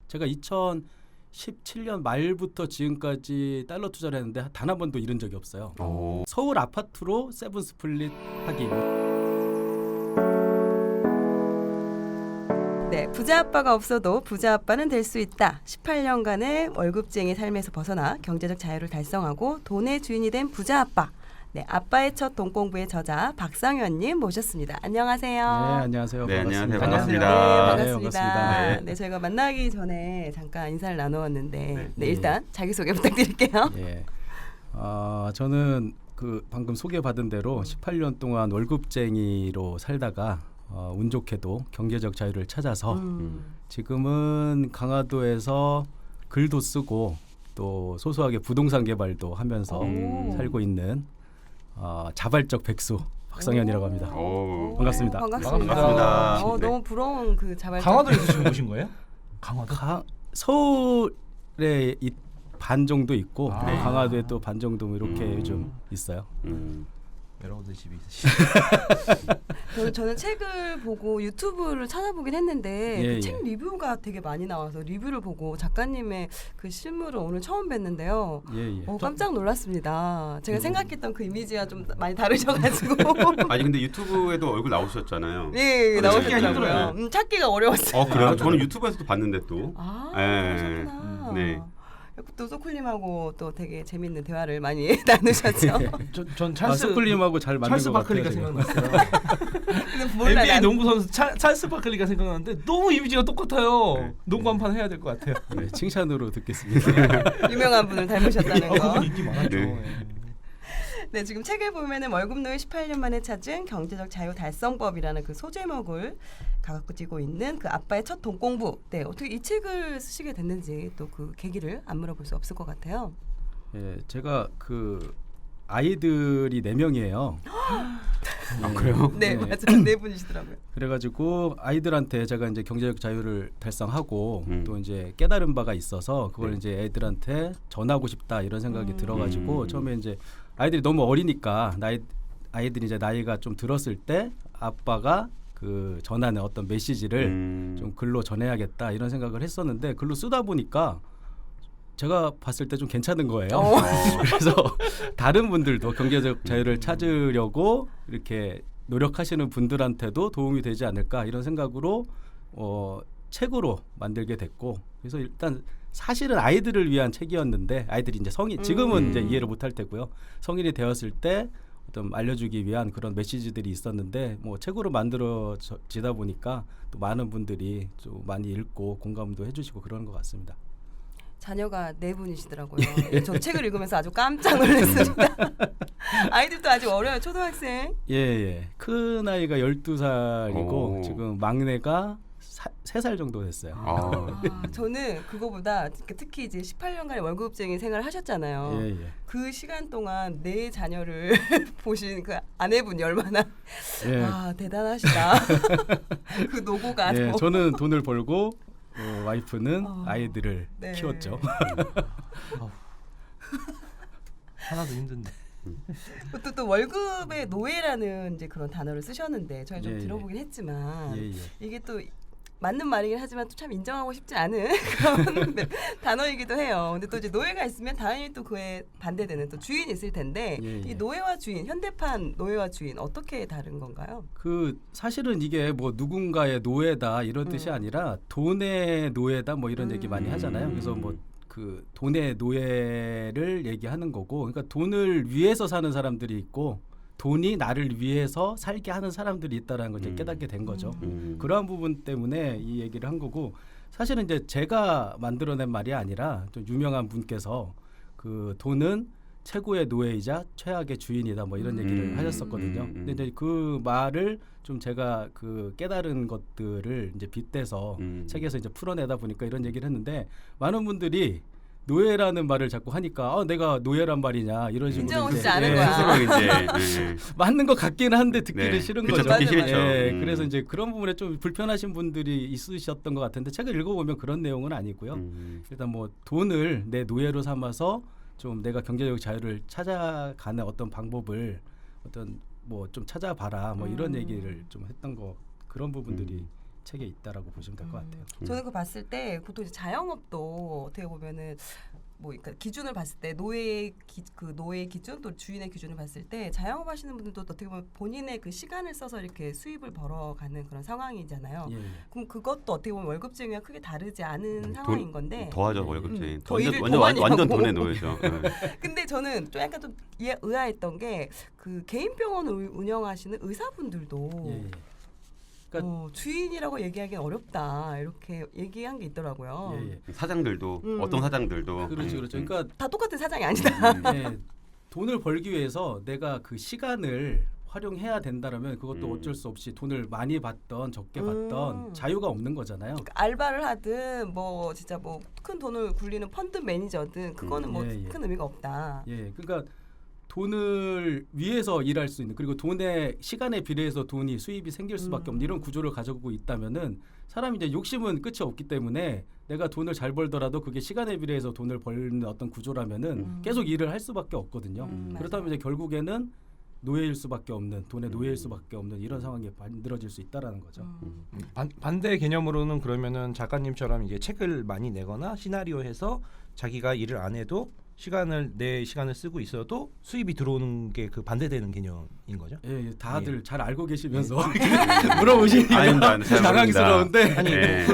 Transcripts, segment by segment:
제가 2017년 말부터 지금까지 달러 투자를 했는데 단 한 번도 잃은 적이 없어요. 서울 아파트로 세븐 스플릿 하기. 네, 부자 아빠가 없어도 부자 아빠는 될 수 있다. 18년간의 월급쟁이 삶에서 벗어나 경제적 자유를 달성하고 돈의 주인이 된 부자 아빠. 네, 아빠의 첫 돈 공부의 저자 박상현님 모셨습니다. 안녕하세요. 네, 안녕하세요. 네, 반갑습니다. 안녕하세요. 네, 반갑습니다. 반갑습니다. 네. 네, 저희가 만나기 전에 잠깐 인사를 나누었는데, 네. 일단 자기소개 부탁드릴게요. 예. 저는 그 방금 소개받은 대로 18년 동안 월급쟁이로 살다가 운 좋게도 경제적 자유를 찾아서 지금은 강화도에서 글도 쓰고 또 소소하게 부동산 개발도 하면서 살고 있는 자발적 백수 박상현이라고 합니다. 반갑습니다. 반갑습니다. 네. 너무 부러운 그 자발적. 강화도에서 지금 오신 거예요? 강화도? 서울에 반 정도 있고 아. 또 강화도에 또 반 정도 이렇게 요즘 있어요. 여러분들 집이 있으시죠? 저는 책을 보고 유튜브를 찾아보긴 했는데 예, 그 책 예. 리뷰가 되게 많이 나와서 리뷰를 보고 작가님의 그 실물을 오늘 처음 뵀는데요. 예, 예. 깜짝 놀랐습니다. 제가 생각했던 그 이미지와 좀 많이 다르셔가지고. 아니 근데 유튜브에도 얼굴 나오셨잖아요. 예, 나오시더라고요. 힘들어요. 찾기가 어려웠어요. 그래요? 저는 유튜브에서도 봤는데 또. 아, 그러셨구나. 네. 또 소쿨님하고 또 되게 재밌는 대화를 많이 나누셨죠. 전 찰스 스쿨님하고 잘 맞는 찰스 것 같아요. 바클리가 지금. 생각났어요. 근데 몰라, NBA 난. 농구 선수 찰스 바클리가 생각나는데 너무 이미지가 똑같아요. 네. 농구 한 판 해야 될 것 같아요. 네, 칭찬으로 듣겠습니다. 유명한 분을 닮으셨다는 거. 그분 인기 많았죠. 네. 예. 네, 지금 책을 보면은 월급노예 18년 만에 찾은 경제적 자유 달성법이라는 그 소제목을 가지고 있는 그 아빠의 첫 돈 공부. 네, 어떻게 이 책을 쓰시게 됐는지 또 그 계기를 안 물어볼 수 없을 것 같아요. 예, 제가 그 아이들이 4명이에요. 그래요? 네, 네. 맞아요. 네 분이시더라고요. 그래가지고 아이들한테 제가 이제 경제적 자유를 달성하고 또 이제 깨달은 바가 있어서 그걸 네. 이제 애들한테 전하고 싶다 이런 생각이 들어가지고 처음에 이제 아이들이 너무 어리니까 아이들이 이제 나이가 좀 들었을 때 아빠가 그 전하는 어떤 메시지를 좀 글로 전해야겠다 이런 생각을 했었는데 글로 쓰다 보니까 제가 봤을 때 좀 괜찮은 거예요. 그래서 다른 분들도 경제적 자유를 찾으려고 이렇게 노력하시는 분들한테도 도움이 되지 않을까 이런 생각으로 책으로 만들게 됐고 그래서 일단 사실은 아이들을 위한 책이었는데 아이들이 이제 성인 지금은 이제 이해를 못할 테고요. 성인이 되었을 때 어떤 알려주기 위한 그런 메시지들이 있었는데 뭐 책으로 만들어지다 보니까 또 많은 분들이 좀 많이 읽고 공감도 해주시고 그러는 것 같습니다. 자녀가 네 분이시더라고요. 예, 저 책을 읽으면서 아주 깜짝 놀랐습니다. 아이들도 아직 어려요. 초등학생. 예. 큰 아이가 12살이고 오. 지금 막내가 3살 정도 됐어요. 저는 그거보다 특히 이제 18년간의 월급쟁이 생활을 하셨잖아요. 예. 그 시간 동안 내 자녀를 보신 그 아내분이 얼마나 예. 대단하시다. 그 노고가 예, 더. 저는 돈을 벌고 와이프는 아이들을 네. 키웠죠. 하나도 힘든데. 또 월급의 노예라는 이제 그런 단어를 쓰셨는데 저희 좀 예, 예. 들어보긴 했지만 예. 이게 또 맞는 말이긴 하지만 또 참 인정하고 싶지 않은 그런 단어이기도 해요. 근데 또 이제 노예가 있으면 당연히 또 그에 반대되는 또 주인이 있을 텐데 예. 이 노예와 주인, 현대판 노예와 주인 어떻게 다른 건가요? 그 사실은 이게 뭐 누군가의 노예다 이런 뜻이 아니라 돈의 노예다 뭐 이런 얘기 많이 하잖아요. 그래서 뭐 그 돈의 노예를 얘기하는 거고, 그러니까 돈을 위해서 사는 사람들이 있고 돈이 나를 위해서 살게 하는 사람들이 있다라는 걸 이제 깨닫게 된 거죠. 그러한 부분 때문에 이 얘기를 한 거고 사실은 이제 제가 만들어낸 말이 아니라 좀 유명한 분께서 그 돈은 최고의 노예이자 최악의 주인이다 뭐 이런 얘기를 하셨었거든요. 근데 이제 그 말을 좀 제가 그 깨달은 것들을 이제 빗대서 책에서 이제 풀어내다 보니까 이런 얘기를 했는데 많은 분들이 노예라는 말을 자꾸 하니까 내가 노예란 말이냐 이런 식으로 인정하고 이제, 싶지 않은 예, 거야. 스스로 이제 맞는 것 같기는 한데 듣기는 네. 싫은 그쵸, 거죠. 듣기 싫죠. 예, 그래서 이제 그런 부분에 좀 불편하신 분들이 있으셨던 것 같은데 책을 읽어보면 그런 내용은 아니고요. 일단 뭐 돈을 내 노예로 삼아서 좀 내가 경제적 자유를 찾아가는 어떤 방법을 어떤 뭐 좀 찾아봐라 뭐 이런 얘기를 좀 했던 거 그런 부분들이 책에 있다라고 보시면 될 것 같아요. 저는 그거 봤을 때 보통 이제 자영업도 어떻게 보면은 뭐 그러니까 기준을 봤을 때 노예 기준 또 주인의 기준을 봤을 때 자영업 하시는 분들도 어떻게 보면 본인의 그 시간을 써서 이렇게 수입을 벌어가는 그런 상황이잖아요. 예, 예. 그럼 그것도 어떻게 보면 월급쟁이와 크게 다르지 않은 상황인 건데. 더하죠 월급쟁이. 더 일을 완전 더 많이 완전 하고. 돈에 놓여죠. 근데 저는 좀 약간 좀 의아했던 게 그 개인 병원을 운영하시는 의사분들도 예, 예. 그러니까 주인이라고 얘기하기는 어렵다 이렇게 얘기한 게 있더라고요. 예, 예. 사장들도 어떤 사장들도 그렇죠, 그렇죠. 그러니까 다 똑같은 사장이 아니다. 예, 돈을 벌기 위해서 내가 그 시간을 활용해야 된다라면 그것도 어쩔 수 없이 돈을 많이 받던 적게 받던 자유가 없는 거잖아요. 그러니까 알바를 하든 뭐 진짜 뭐 큰 돈을 굴리는 펀드 매니저든 그거는 뭐 예, 예. 큰 의미가 없다. 예, 그러니까 돈을 위해서 일할 수 있는 그리고 돈의 시간에 비례해서 돈이 수입이 생길 수밖에 없는 이런 구조를 가지고 있다면은 사람이 이제 욕심은 끝이 없기 때문에 내가 돈을 잘 벌더라도 그게 시간에 비례해서 돈을 벌는 어떤 구조라면은 계속 일을 할 수밖에 없거든요. 그렇다면 이제 결국에는 노예일 수밖에 없는 돈의 노예일 수밖에 없는 이런 상황이 만들어질 수 있다라는 거죠. 반대 개념으로는 그러면은 작가님처럼 이제 책을 많이 내거나 시나리오해서 자기가 일을 안 해도 내 시간을 쓰고 있어도 수입이 들어오는 게 그 반대되는 개념인 거죠? 예, 다들 잘 알고 계시면서 물어보시니까 아닙니다. 잘 당황스러운데 아니 네.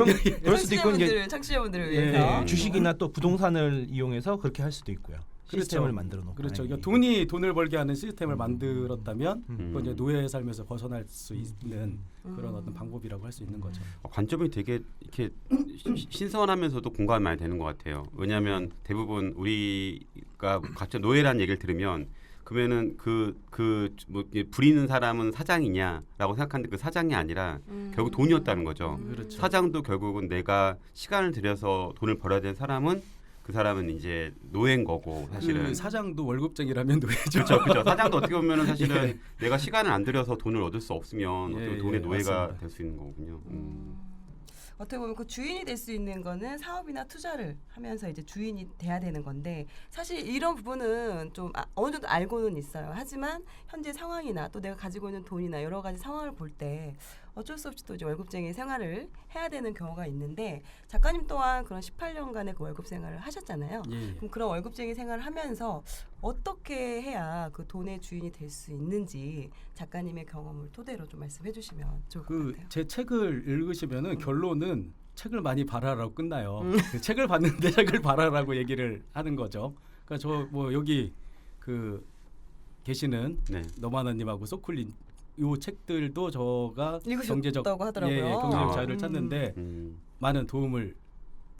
그럴 수도 있고 이제 청취자분들을 예, 위해서 예. 주식이나 또 부동산을 이용해서 그렇게 할 수도 있고요. 시스템을 그렇죠. 만들어 놓고. 그렇죠. 만약에. 그러니까 돈을 벌게 하는 시스템을 만들었다면 그건 이제 노예의 삶에서 벗어날 수 있는 그런 어떤 방법이라고 할 수 있는 거죠. 관점이 되게 이렇게 신선하면서도 공감이 많이 되는 것 같아요. 왜냐하면 대부분 우리가 각자 노예라는 얘기를 들으면 그러면은 뭐 부리는 사람은 사장이냐라고 생각하는데 그 사장이 아니라 결국 돈이었다는 거죠. 그렇죠. 사장도 결국은 내가 시간을 들여서 돈을 벌어야 되는 사람은 그 사람은 이제 노예인 거고 사실은. 그 사장도 월급쟁이라면 노예죠. 그렇죠. 사장도 어떻게 보면은 사실은 내가 시간을 안 들여서 돈을 얻을 수 없으면 예, 어떤 돈의 예, 노예가 맞습니다. 될 수 있는 거군요. 어떻게 보면 그 주인이 될 수 있는 거는 사업이나 투자를 하면서 이제 주인이 돼야 되는 건데 사실 이런 부분은 좀 어느 정도 알고는 있어요. 하지만 현재 상황이나 또 내가 가지고 있는 돈이나 여러 가지 상황을 볼 때 어쩔 수 없이 또 이제 월급쟁이 생활을 해야 되는 경우가 있는데 작가님 또한 그런 18년간의 그 월급 생활을 하셨잖아요. 예. 그럼 그런 월급쟁이 생활을 하면서 어떻게 해야 그 돈의 주인이 될 수 있는지 작가님의 경험을 토대로 좀 말씀해 주시면 좋을 것 같아요. 제 책을 읽으시면은 결론은 책을 많이 봐라라고 끝나요. 그 책을 봤는데 책을 봐라라고 얘기를 하는 거죠. 그러니까 저 뭐 여기 그 계시는 네. 너마나님하고 소쿨린 요 책들도 저가 읽으셨다고 하더라고요. 경제적 아. 자유를 찾는데 많은 도움을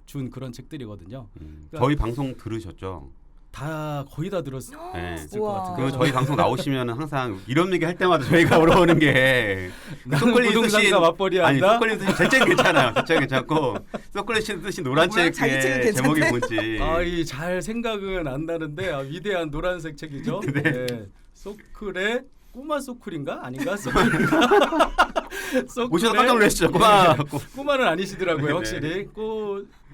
준 그런 책들이거든요. 저희 방송 들으셨죠? 다 거의 다 들었을 네. 것 우와. 같은데. 그리고 저희 방송 나오시면 항상 이런 얘기 할 때마다 저희가 물어보는 게 부동산과 맞벌이 아니 한다. 소콜린 쓰신 제 책 괜찮아요. 제 책 괜찮고 소콜린 씨 쓰신 노란 뭐야, 자기 책은 책의 제목이 괜찮대? 뭔지. 아이 잘 생각은 안 나는데 위대한 노란색 책이죠. 네. 소클의 꼬마 소클인가 아닌가 소클인가. 오셔서 깜짝 놀라시죠. 꼬마. 꼬마는 아니시더라고요. 네. 확실히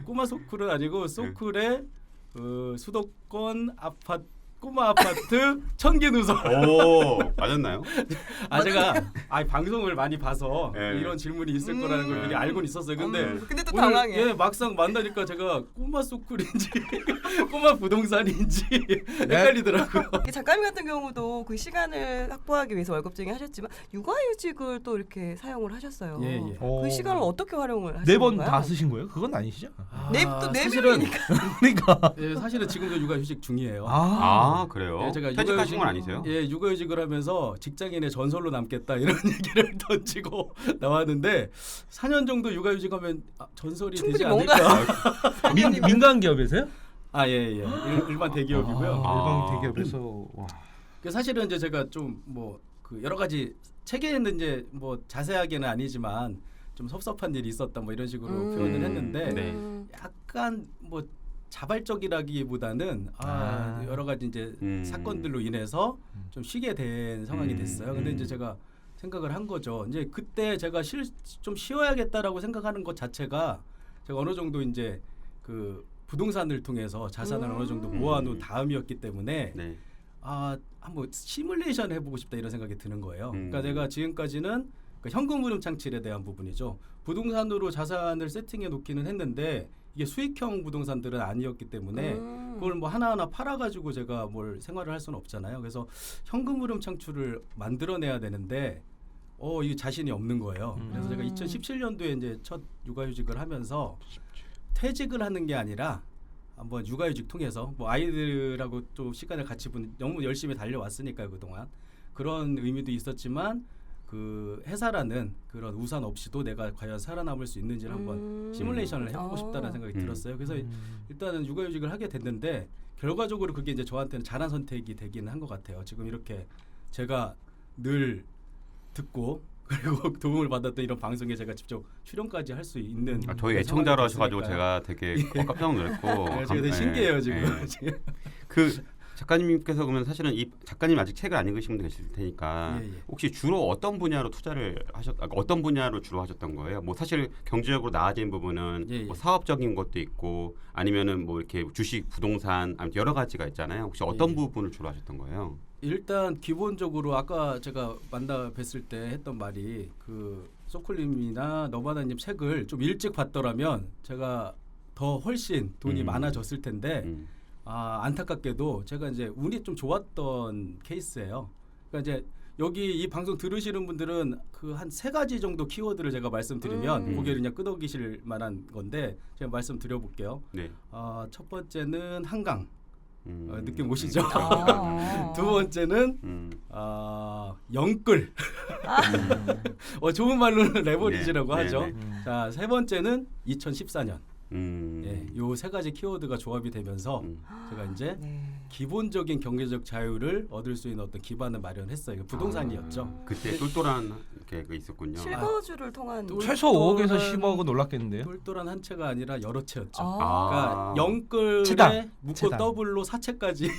꼬마 소클은 아니고 소클의 수도권 꼬마 아파트 천개 누설. 오 맞았나요? 제가 방송을 많이 봐서 네. 이런 질문이 있을 거라는 걸 미리 알고는 있었어요. 근데 근데 또 오늘, 당황해. 막상 만나니까 제가 꼬마 소쿨인지 꼬마 부동산인지 헷갈리더라고요. 작가님 같은 경우도 그 시간을 확보하기 위해서 월급쟁이 하셨지만 육아휴직을 또 이렇게 사용을 하셨어요. 예, 예. 그 시간을 어떻게 활용을 하신 4번 건가요? 다 쓰신 거예요? 그건 아니시죠? 네 사실은 명이니까. 그러니까. 사실은 지금도 육아휴직 중이에요. 아 그래요? 예, 제가 퇴직하신 건 아니세요? 예, 육아휴직을 하면서 직장인의 전설로 남겠다 이런 얘기를 던지고 나왔는데 4년 정도 육아휴직하면 전설이 되지 충분히 않을까? 민간 기업에서요? 예. 일반 대기업이고요. 일반 대기업에서 와. 사실은 이제 제가 좀 뭐 그 여러 가지 책에는 이제 뭐 자세하게는 아니지만 좀 섭섭한 일이 있었다 뭐 이런 식으로 표현을 했는데 네. 약간 뭐 자발적이라기보다는 여러 가지 이제 사건들로 인해서 좀 쉬게 된 상황이 됐어요. 근데 이제 제가 생각을 한 거죠. 이제 그때 제가 좀 쉬어야겠다라고 생각하는 것 자체가 제가 어느 정도 이제 그 부동산을 통해서 자산을 어느 정도 모아놓은 다음이었기 때문에 네. 한번 시뮬레이션 해보고 싶다 이런 생각이 드는 거예요. 그러니까 내가 지금까지는 그러니까 현금 흐름 창출에 대한 부분이죠. 부동산으로 자산을 세팅해 놓기는 했는데 이게 수익형 부동산들은 아니었기 때문에 그걸 뭐 하나하나 팔아가지고 제가 뭘 생활을 할 수는 없잖아요. 그래서 현금 흐름 창출을 만들어내야 되는데 이게 자신이 없는 거예요. 그래서 제가 2017년도에 이제 첫 육아휴직을 하면서 퇴직을 하는 게 아니라 한번 육아휴직 통해서 뭐 아이들하고 또 시간을 같이 너무 열심히 달려왔으니까요 그동안 그런 의미도 있었지만 그 회사라는 그런 우산 없이도 내가 과연 살아남을 수 있는지를 한번 시뮬레이션을 해보고 싶다는 생각이 들었어요. 그래서 일단은 육아휴직을 하게 됐는데 결과적으로 그게 이제 저한테는 잘한 선택이 되기는 한 것 같아요. 지금 이렇게 제가 늘 듣고 그리고 도움을 받았던 이런 방송에 제가 직접 출연까지 할 수 있는 저희 애청자로 하셔가지고 제가 되게 깜짝 놀랐고 제가 되게 신기해요 지금. 그 작가님께서 그러면 사실은 이 작가님 아직 책을 안 읽으신 분들 계실 테니까 혹시 주로 어떤 분야로 투자를 어떤 분야로 주로 하셨던 거예요? 뭐 사실 경제적으로 나아진 부분은 뭐 사업적인 것도 있고 아니면은 뭐 이렇게 주식, 부동산 아니면 여러 가지가 있잖아요. 혹시 어떤 부분을 주로 하셨던 거예요? 일단 기본적으로 아까 제가 만나 뵀을 때 했던 말이 그 소콜님이나 너바나님 책을 좀 일찍 봤더라면 제가 더 훨씬 돈이 많아졌을 텐데 안타깝게도 제가 이제 운이 좀 좋았던 케이스예요. 그러니까 이제 여기 이 방송 들으시는 분들은 그 한 3가지 정도 키워드를 제가 말씀드리면 고개를 그냥 끄덕이실 만한 건데 제가 말씀드려볼게요. 네. 첫 번째는 한강. 느낌 오시죠? 두 번째는 영끌. 좋은 말로는 레버리지라고 하죠. 자, 세 번째는 2014년. 요 3가지 키워드가 조합이 되면서 제가 이제 기본적인 경제적 자유를 얻을 수 있는 어떤 기반을 마련했어요. 부동산이었죠. 그때 똘똘한 게 있었군요. 실거주를 통한 최소 5억에서 10억은 놀랐겠는데요. 똘똘한 한 채가 아니라 여러 채였죠. 아. 그러니까 영끌에 채당. 묶고 채당. 더블로 4채까지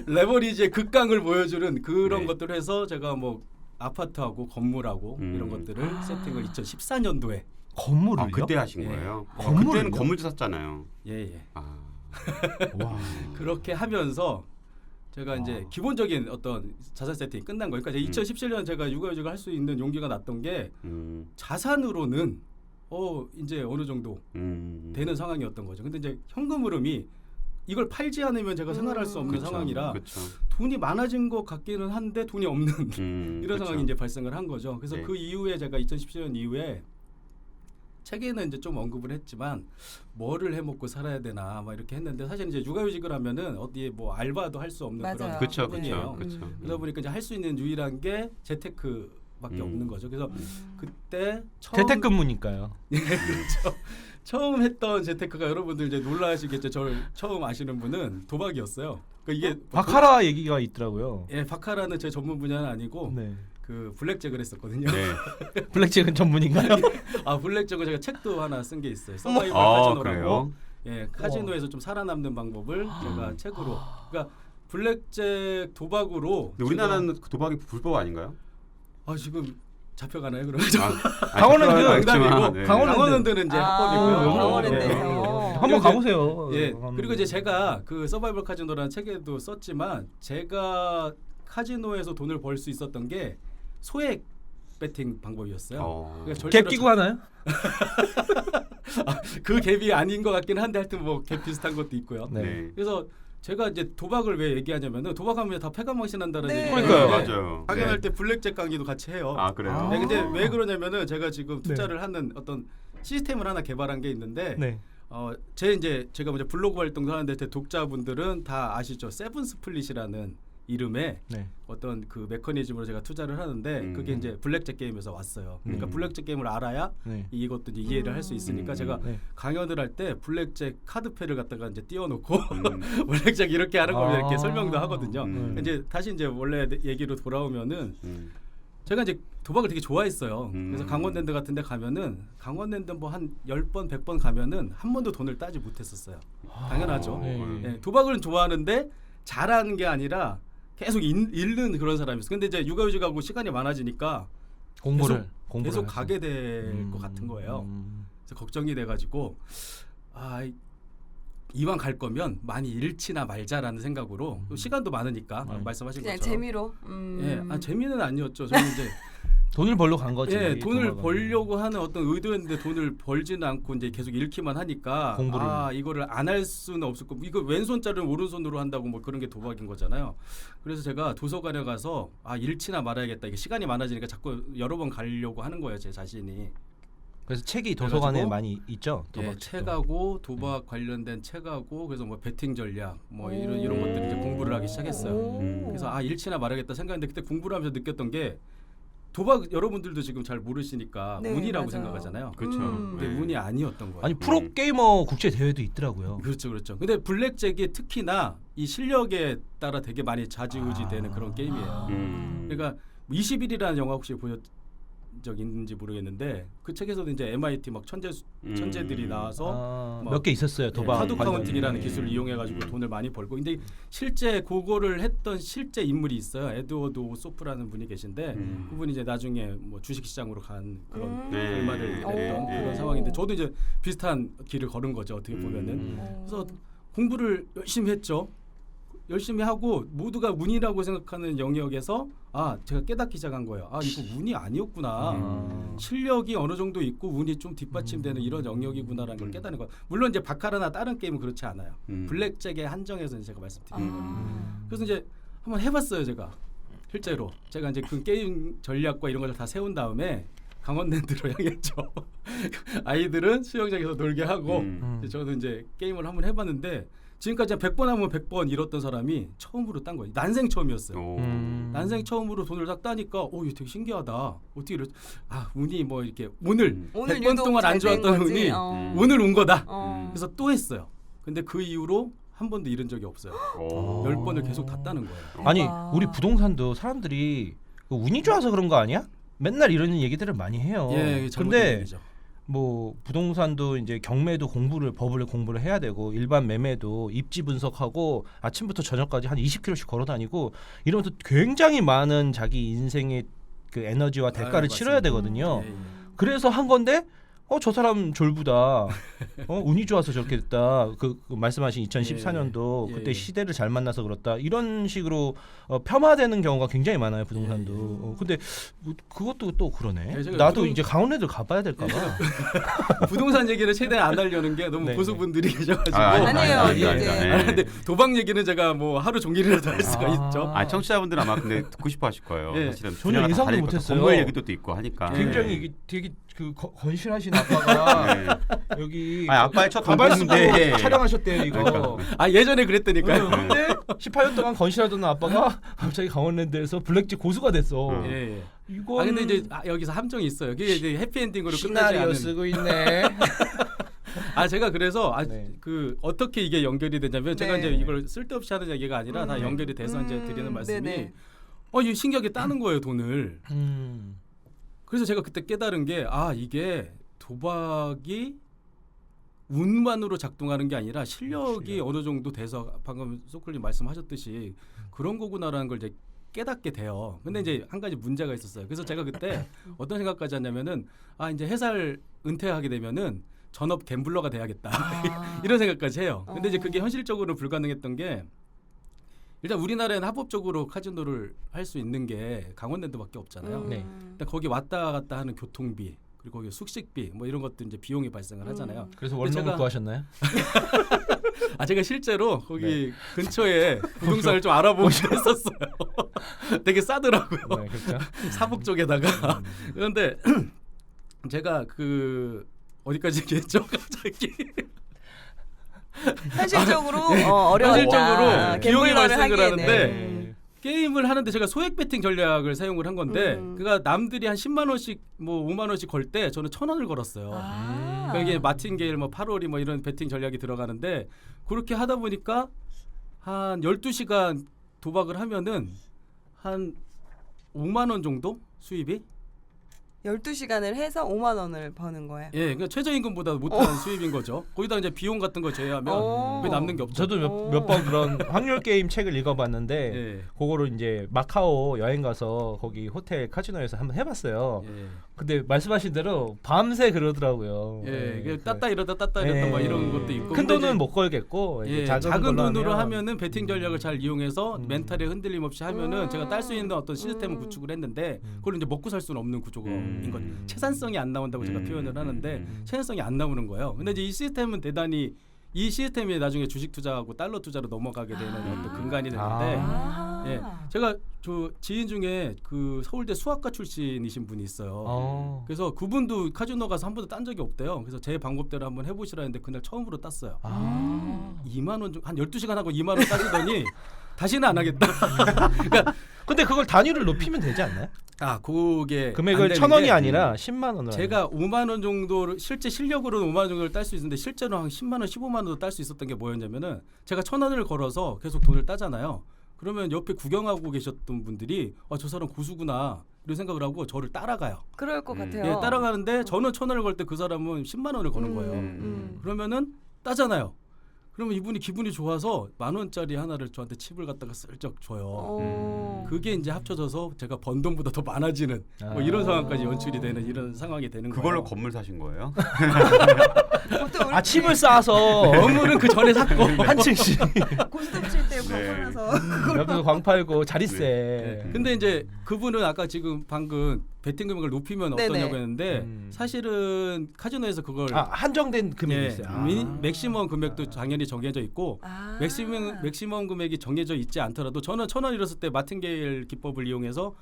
레버리지의 극강을 보여주는 그런 것들을 해서 제가 뭐 아파트하고 건물하고 이런 것들을 세팅을 2014년도에 건물을요? 그때 하신 거예요? 건물을요? 그때는 건물도 샀잖아요. 예. 와. 그렇게 하면서 제가 이제 기본적인 어떤 자산 세팅이 끝난 거예요. 그러니까 2017년 제가 육아휴직을 할 수 있는 용기가 났던 게 자산으로는 이제 어느 정도 되는 상황이었던 거죠. 근데 이제 현금 흐름이 이걸 팔지 않으면 제가 생활할 수 없는 상황이라 돈이 많아진 것 같기는 한데 돈이 없는 이런 상황이 이제 발생을 한 거죠. 그래서 그 이후에 제가 2017년 이후에 책에는 이제 좀 언급을 했지만 뭐를 해먹고 살아야 되나 막 이렇게 했는데 사실 이제 육아휴직을 하면은 어디에 뭐 알바도 할 수 없는 그런 그렇죠. 뿐이에요. 그러다 보니까 이제 할 수 있는 유일한 게 재테크밖에 없는 거죠. 그래서 그때 처음 재택근무니까요. 그렇죠. 처음 했던 재테크가 여러분들 이제 놀라시겠죠. 저를 처음 아시는 분은 도박이었어요. 그러니까 이게 바카라 얘기가 있더라고요. 바카라는 제 전문 분야는 아니고 그 블랙잭을 했었거든요. 블랙잭은 전문인가요? 블랙잭은 제가 책도 하나 쓴 게 있어요. 서바이벌 카지노라고. 그래요? 카지노에서 좀 살아남는 방법을 제가 책으로. 그러니까 블랙잭 도박으로. 우리나라는 도박이 불법 아닌가요? 지금 잡혀가나요? 그러면 강원랜드는 이제 합법이고요. 강원랜드에서 한번 가보세요. 그리고 이제 제가 그 서바이벌 카지노라는 책에도 썼지만 제가 카지노에서 돈을 벌 수 있었던 게 소액 배팅 방법이었어요. 그러니까 갭 끼고 하나요? 그 갭이 아닌 것 같긴 한데 하여튼 뭐 갭 비슷한 것도 있고요. 그래서 제가 이제 도박을 왜 얘기하냐면은 도박하면 다 패가망신 한다는 얘기. 그러니까요, 맞아요. 강연할 때 블랙잭 강의도 같이 해요. 그래요? 근데 왜 그러냐면은 제가 지금 투자를 하는 어떤 시스템을 하나 개발한 게 있는데 제가 먼저 블로그 활동도 하는데 제 독자분들은 다 아시죠? 세븐 스플릿이라는 이름의 어떤 그 메커니즘으로 제가 투자를 하는데 그게 이제 블랙잭 게임에서 왔어요. 그러니까 블랙잭 게임을 알아야 이것도 이제 이해를 할 수 있으니까 제가 강연을 할 때 블랙잭 카드패를 갖다가 이제 띄워놓고 블랙잭 이렇게 하는 거면 이렇게 설명도 하거든요. 이제 다시 이제 원래 얘기로 돌아오면은 제가 이제 도박을 되게 좋아했어요. 그래서 강원랜드 같은데 가면은 강원랜드 뭐 한 10번 100번 가면은 한 번도 돈을 따지 못했었어요. 당연하죠. 도박을 좋아하는데 잘하는 게 아니라 계속 잃는 그런 사람이었어요. 근데 이제 육아휴직하고 시간이 많아지니까 공부를 계속 가게 될 것 같은 거예요. 그래서 걱정이 돼가지고 이왕 갈 거면 많이 잃지나 말자라는 생각으로 또 시간도 많으니까 말씀하신 그냥 것처럼 재미로. 재미는 아니었죠. 저는 이제 돈을 벌러 간 거지. 예, 돈을 도박은. 벌려고 하는 어떤 의도였는데 돈을 벌지는 않고 이제 계속 잃기만 하니까 공부를. 이거를 안 할 수는 없을 거고 이거 왼손자를 오른손으로 한다고 뭐 그런 게 도박인 거잖아요. 그래서 제가 도서관에 가서 잃지나 말아야겠다. 이게 시간이 많아지니까 자꾸 여러 번 가려고 하는 거예요, 제 자신이. 그래서 책이 도서관에 그래가지고, 많이 있죠. 예, 도박 책하고 도박 관련된 책하고 그래서 뭐 베팅 전략 뭐 이런 것들을 이제 공부를 하기 시작했어요. 그래서 잃지나 말아야겠다 생각했는데 그때 공부를 하면서 느꼈던 게 도박 여러분들도 지금 잘 모르시니까 네, 운이라고 맞아요. 생각하잖아요. 그렇죠. 근데 네. 운이 아니었던 거예요. 아니 프로 게이머 국제 대회도 있더라고요. 그렇죠, 그렇죠. 근데 블랙잭이 특히나 이 실력에 따라 되게 많이 좌지우지되는 그런 게임이에요. 그러니까 20일이라는 영화 혹시 보셨 적 있는지 모르겠는데 그 책에서도 이제 MIT 막 천재들이 나와서 뭐 몇 개 있었어요. 도박 하드 관련된. 카운팅이라는 기술을 이용해 가지고 돈을 많이 벌고 근데 실제 그거를 했던 실제 인물이 있어요. 에드워드 소프라는 분이 계신데 그분이 이제 나중에 뭐 주식 시장으로 간 그런 결말을 냈던 그런 상황인데 저도 이제 비슷한 길을 걸은 거죠. 어떻게 보면은. 그래서 공부를 열심히 했죠. 열심히 하고 모두가 운이라고 생각하는 영역에서 제가 깨닫기 시작한 거예요. 이거 운이 아니었구나. 실력이 어느 정도 있고 운이 좀 뒷받침되는 이런 영역이구나라는 걸 깨닫는 거예요. 물론 이제 바카라나 다른 게임은 그렇지 않아요. 블랙잭의 한정에서 제가 말씀드리는 거예요. 그래서 이제 한번 해봤어요, 제가 실제로. 제가 이제 그 게임 전략과 이런 걸 다 세운 다음에 강원랜드로 향했죠. 아이들은 수영장에서 놀게 하고 저는 이제 게임을 한번 해봤는데. 지금까지 100번 하면 100번 잃었던 사람이 처음으로 딴 거예요. 난생 처음이었어요. 난생 처음으로 돈을 딱 따니까 이거 되게 신기하다. 어떻게 이랬 운이 뭐 이렇게 오늘 100번 동안 안 좋았던 운이 오늘 운 거다. 그래서 또 했어요. 근데 그 이후로 한 번도 잃은 적이 없어요. 10번을 계속 다 따는 거예요. 아니 우리 부동산도 사람들이 운이 좋아서 그런 거 아니야? 맨날 이런 얘기들을 많이 해요. 예, 근데 얘기죠. 뭐 부동산도 이제 경매도 법을 공부를 해야 되고 일반 매매도 입지 분석하고 아침부터 저녁까지 한 20km씩 걸어 다니고 이러면서 굉장히 많은 자기 인생의 그 에너지와 대가를 치러야 되거든요. 예, 예. 그래서 한 건데 저 사람 졸부다. 운이 좋아서 저렇게 됐다. 그 말씀하신 2014년도 예, 예, 그때 예. 시대를 잘 만나서 그렇다. 이런 식으로 폄하되는 경우가 굉장히 많아요, 부동산도. 근데 그것도 또 그러네. 예, 제가 나도 이제 강원랜드 가봐야 될까 봐. 부동산 얘기를 최대한 안 하려는 게 너무 네. 고수분들이 계셔가지고 아니에요. 아닙니다. 네. 근데 도박 얘기는 제가 뭐 하루 종일이라도 할 수가 있죠. 청취자분들은 아마 근데 듣고 싶어 하실 거예요. 예. 사실은 전혀 분야가 다 예상도 다르니까 못했어요. 건물 얘기도 또 있고 하니까. 굉장히 이게 되게 그 건실하신 아빠가 네. 여기 아빠의 첫 가발 쓰고 돈인데. 촬영하셨대요 이거. 그러니까. 예전에 그랬다니까요. 근데 18년 동안 건실하던 아빠가 갑자기 강원랜드에서 블랙잭 고수가 됐어. 예. 이건 근데 이제 여기서 함정이 있어요. 그게 이제 해피엔딩으로 끝나지 시나리오 않은. 쓰고 있네. 제가 그래서 네. 그 어떻게 이게 연결이 되냐면 제가 네. 이제 이걸 쓸데없이 하는 얘기가 아니라 다 연결이 돼서 이제 드리는 말씀이 네네. 이 신기하게 따는 거예요, 돈을. 그래서 제가 그때 깨달은 게 이게 도박이 운만으로 작동하는 게 아니라 실력이 어느 정도 돼서 방금 소클님 말씀하셨듯이 그런 거구나라는 걸 이제 깨닫게 돼요. 근데 이제 한 가지 문제가 있었어요. 그래서 제가 그때 어떤 생각까지 했냐면은 이제 회사를 은퇴하게 되면은 전업 갬블러가 돼야겠다. 이런 생각까지 해요. 근데 이제 그게 현실적으로 불가능했던 게 일단 우리나라에는 합법적으로 카지노를 할 수 있는 게 강원랜드밖에 없잖아요. 네. 일단 거기 왔다 갔다 하는 교통비 그리고 거기 숙식비 뭐 이런 것도 이제 비용이 발생을 하잖아요. 그래서 근데 원룸을 제가- 구하셨나요? 제가 실제로 거기 근처에 부동산을 좀 알아보기도 했었어요. 되게 싸더라고요. 네, 그렇죠. 사북 쪽에다가. 그런데 제가 그 어디까지 얘기했죠? 갑자기 현실적으로 어려웠다. 현실적으로 비용이 갬블러를 발생을 하기에는. 하는데 게임을 하는데 제가 소액 베팅 전략을 사용을 한 건데 그가 남들이 한 10만 원씩 뭐 5만 원씩 걸 때 저는 1,000원을 걸었어요. 그러니까 이게 마틴게일 뭐 8월이 뭐 이런 베팅 전략이 들어가는데 그렇게 하다 보니까 한 12시간 도박을 하면은 한 5만 원 정도 수입이 12시간을 해서 5만 원을 버는 거예요. 예, 그러니까 최저임금보다 못한 수입인 거죠. 거기다 이제 비용 같은 거 제외하면 거의 남는 게 없죠. 저도 몇 번 그런 확률 게임 책을 읽어봤는데 예. 그거를 이제 마카오 여행 가서 거기 호텔 카지노에서 한번 해봤어요. 예. 근데 말씀하신 대로 밤새 그러더라고요. 예, 예, 땄다 이러다 땄다 이러다 예. 막 이런 것도 있고. 큰 근데 돈은 이제 못 걸겠고 예, 작은 작은 걸로 돈으로 하면 하면은 배팅 전략을 잘 이용해서 멘탈에 흔들림 없이 하면은 제가 딸 수 있는 어떤 시스템을 구축을 했는데 그걸 이제 먹고 살 수는 없는 구조인 거죠. 채산성이 안 나온다고 제가 표현을 하는데 채산성이 안 나오는 거예요. 근데 이제 이 시스템은 대단히 이 시스템이 나중에 주식 투자하고 달러 투자로 넘어가게 되는 어떤 근간이 되는데 예, 제가 저 지인 중에 그 서울대 수학과 출신이신 분이 있어요. 그래서 그분도 카지노 가서 한 번도 딴 적이 없대요. 그래서 제 방법대로 한번 해보시라 했는데 그날 처음으로 땄어요. 2만 원 한 12시간 하고 2만 원 따시더니 다시는 안 하겠다. 그러니까 근데 그걸 단위를 높이면 되지 않나요? 그게 금액을 안 되는 1,000원이 게 아니라 10만 원으로. 제가 5만 원 정도를 실제 실력으로는 5만 원 정도를 딸 수 있는데 실제로 한 10만 원, 15만 원도 딸 수 있었던 게 뭐였냐면은 제가 1,000원을 걸어서 계속 돈을 따잖아요. 그러면 옆에 구경하고 계셨던 분들이 저 사람 고수구나 이런 생각을 하고 저를 따라가요. 그럴 것 같아요. 예, 따라가는데 저는 1,000원을 걸 때 그 사람은 10만 원을 거는 거예요. 그러면은 따잖아요. 그러면 이분이 기분이 좋아서 10,000원짜리 하나를 저한테 칩을 갖다가 슬쩍 줘요. 그게 이제 합쳐져서 제가 번 돈보다 더 많아지는 뭐 이런 상황까지 연출이 되는 이런 상황이 되는 그걸로 거예요. 건물 사신 거예요? 칩을 싸서 건물은 그 전에 샀고 한 층씩 고스톱 칠때 네. 광고라서 옆에서 광 팔고 자릿세. 근데 이제 그분은 아까 지금 방금 베팅 금액을 높이면 네네. 어떠냐고 했는데 사실은 카지노에서 그걸 한정된 금액이 예, 있어요. 맥시멈 금액도 당연히 정해져 있고 맥시멈 금액이 정해져 있지 않더라도 저는 1,000원 잃었을 때 마틴게일 기법을 이용해서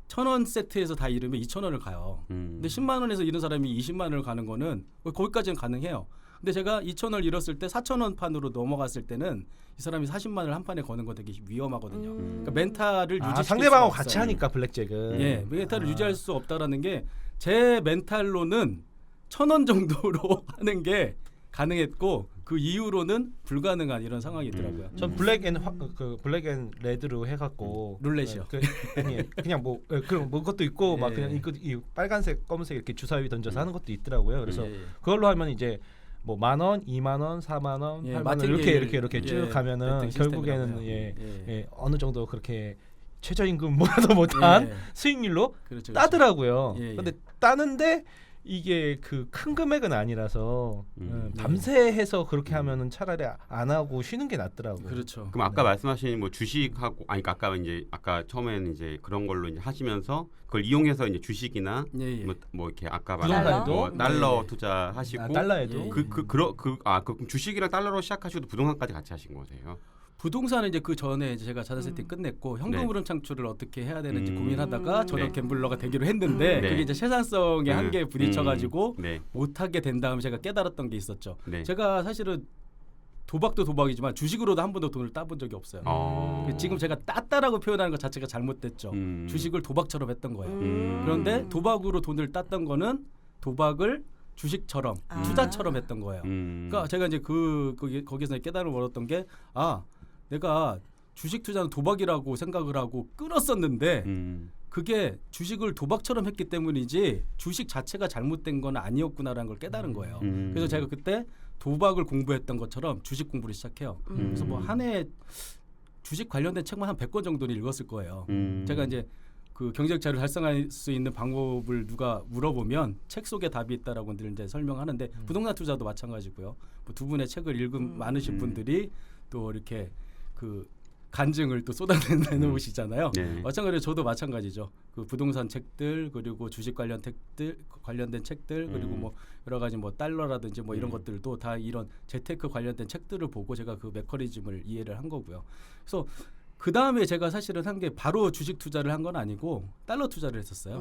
1,000원 세트에서 다 잃으면 2,000원을 가요. 근데 10만 원에서 잃은 사람이 20만 원을 가는 거는 거기까지는 가능해요. 근데 제가 2,000원을 잃었을 때 4,000원 판으로 넘어갔을 때는 이 사람이 40만 원을 한 판에 거는 거 되게 위험하거든요. 그러니까 멘탈을 유지시킬 상대방하고 수가 같이 없어요. 하니까 블랙잭은. 예, 멘탈을 유지할 수 없다라는 게 제 멘탈로는 1,000원 정도로 하는 게 가능했고 그 이후로는 불가능한 이런 상황이더라고요. 전 블랙 앤 레드로 해갖고 룰렛이요. 아니 그냥 뭐 그런 뭐 것도 있고 막 예. 그냥 이 빨간색 검은색 이렇게 주사위 던져서 하는 것도 있더라고요. 그래서 예, 예. 그걸로 하면 이제 뭐 10,000원, 20,000원, 40,000원, 예, 80,000원 마틴게일, 이렇게 쭉 예, 가면은 배팅 결국에는 시스템이라고요. 예. 어느 정도 그렇게 최저임금보다도 못한 예. 수익률로 그렇죠, 그렇죠. 따더라고요. 예, 예. 근데 따는데 이게 그 큰 금액은 아니라서 네. 밤새 해서 그렇게 하면은 차라리 안 하고 쉬는 게 낫더라고요. 그렇죠. 그럼 아까 말씀하신 뭐 주식하고 그러니까 아까 처음에는 이제 그런 걸로 이제 하시면서 그걸 이용해서 이제 주식이나 예, 예. 뭐 이렇게 아까 부동산에도? 말한 달러 네. 투자하시고 달러에도 예. 그럼 주식이랑 달러로 시작하시고 부동산까지 같이 하신 거세요? 부동산은 이제 그 전에 이제 제가 자산 세팅 끝냈고 현금 네. 흐름 창출을 어떻게 해야 되는지 고민하다가 저는 네. 갬블러가 되기로 했는데 네. 그게 이제 채산성의 한계에 부딪혀가지고 네. 못하게 된 다음에 제가 깨달았던 게 있었죠. 네. 제가 사실은 도박도 도박이지만 주식으로도 한 번도 돈을 따본 적이 없어요. 지금 제가 땄다라고 표현하는 것 자체가 잘못됐죠. 주식을 도박처럼 했던 거예요. 그런데 도박으로 돈을 땄던 거는 도박을 주식처럼 투자처럼 했던 거예요. 그러니까 제가 이제 거기서 깨달음을 얻었던 게 내가 주식 투자는 도박이라고 생각을 하고 끊었었는데 그게 주식을 도박처럼 했기 때문이지 주식 자체가 잘못된 건 아니었구나라는 걸 깨달은 거예요. 그래서 제가 그때 도박을 공부했던 것처럼 주식 공부를 시작해요. 그래서 뭐 한 해 주식 관련된 책만 한 100권 정도는 읽었을 거예요. 제가 이제 그 경제적 자유를 달성할 수 있는 방법을 누가 물어보면 책 속에 답이 있다라고 늘 이제 설명하는데 부동산 투자도 마찬가지고요. 뭐 두 분의 책을 읽은 많으신 분들이 또 이렇게 그 간증을 또 쏟아내놓으시잖아요. 네. 마찬가지로 저도 마찬가지죠. 그 부동산 책들 그리고 주식 관련된 책들 그리고 뭐 여러 가지 뭐 달러라든지 뭐 이런 것들도 다 이런 재테크 관련된 책들을 보고 제가 그 메커니즘을 이해를 한 거고요. 그래서 그 다음에 제가 사실은 한 게 바로 주식 투자를 한 건 아니고 달러 투자를 했었어요.